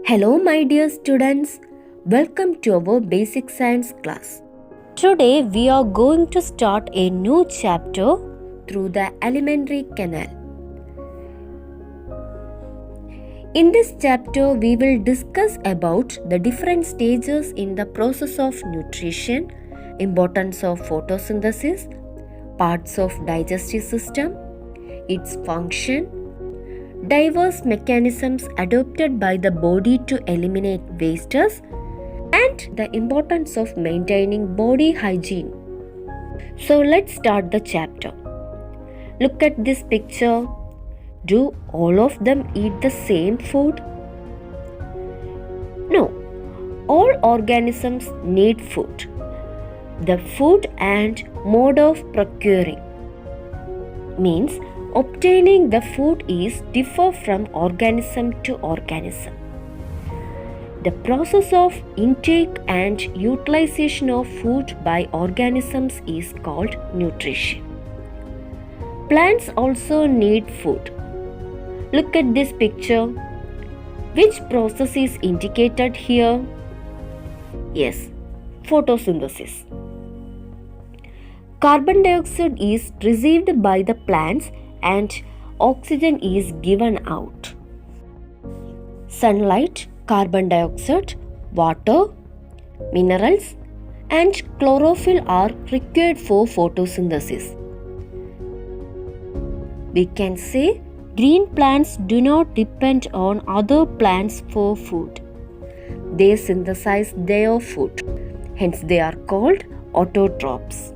Hello, my dear students. Welcome to our basic science class. Today, we are going to start a new chapter through the alimentary canal. In this chapter, we will discuss about the different stages in the process of nutrition, importance of photosynthesis, parts of digestive system, its function, diverse mechanisms adopted by the body to eliminate wastes, and the importance of maintaining body hygiene. So let's start the chapter. Look at this picture. Do all of them eat the same food? No. All organisms need food. The food and mode of procuring means obtaining the food is differ from organism to organism. The process of intake and utilization of food by organisms is called nutrition. Plants also need food. Look at this picture. Which process is indicated here? Yes, photosynthesis. Carbon dioxide is received by the plants and oxygen is given out. Sunlight, carbon dioxide, water, minerals, and chlorophyll are required for photosynthesis. We can say green plants do not depend on other plants for food. They synthesize their food. Hence, they are called autotrophs.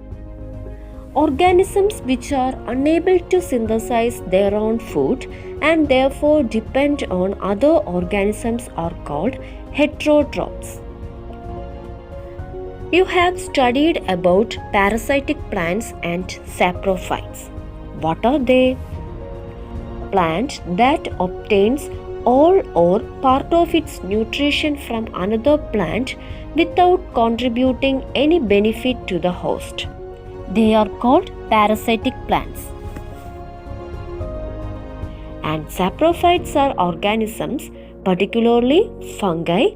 Organisms which are unable to synthesize their own food and therefore depend on other organisms are called heterotrophs. You have studied about parasitic plants and saprophytes. What are they? Plant that obtains all or part of its nutrition from another plant without contributing any benefit to the host. They are called parasitic plants. And saprophytes are organisms, particularly fungi,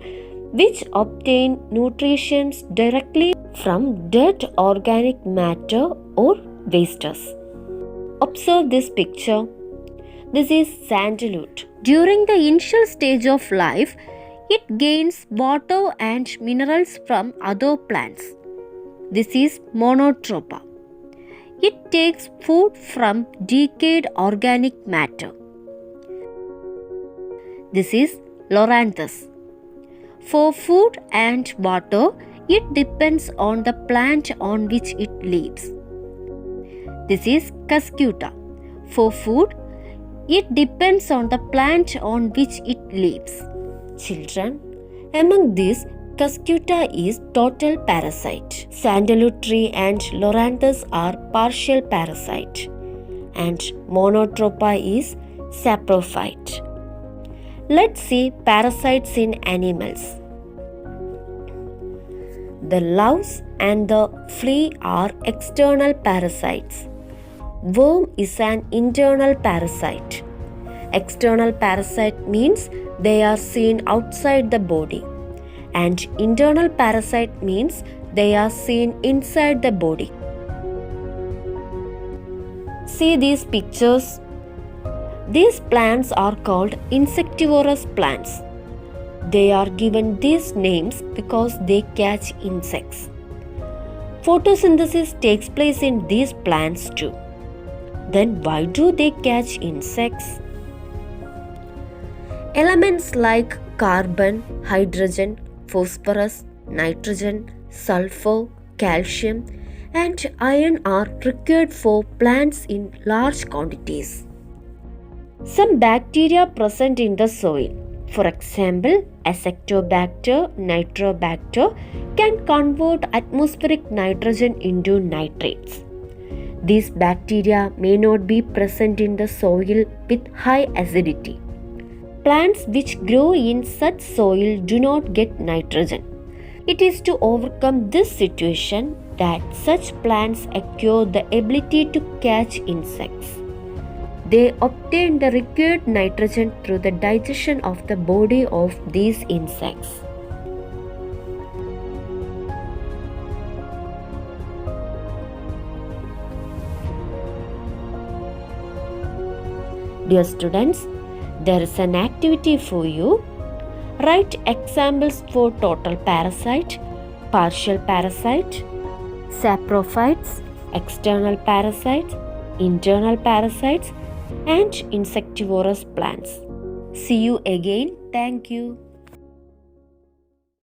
which obtain nutrition directly from dead organic matter or wastes. Observe this picture. This is sandalwood. During the initial stage of life, it gains water and minerals from other plants. This is monotropa. It takes food from decayed organic matter. This is loranthus. For food and water, it depends on the plant on which it lives. This is cuscuta. For food, it depends on the plant on which it lives. Children, among these, cuscuta is total parasite. Sandalwood tree and loranthus are partial parasite. And monotropa is saprophyte. Let's see parasites in animals. The louse and the flea are external parasites. Worm is an internal parasite. External parasite means they are seen outside the body. And internal parasite means they are seen inside the body. See these pictures. These plants are called insectivorous plants. They are given these names because they catch insects. Photosynthesis takes place in these plants too. Then why do they catch insects? Elements like carbon, hydrogen, phosphorus, nitrogen, sulfur, calcium, and iron are required for plants in large quantities. Some bacteria present in the soil, for example, Acetobacter, Nitrobacter, can convert atmospheric nitrogen into nitrates. These bacteria may not be present in the soil with high acidity. Plants which grow in such soil do not get nitrogen. It is to overcome this situation that such plants acquire the ability to catch insects. They obtain the required nitrogen through the digestion of the body of these insects. Dear students, there is an activity for you. Write examples for total parasite, partial parasite, saprophytes, external parasites, internal parasites, and insectivorous plants. See you again. Thank you.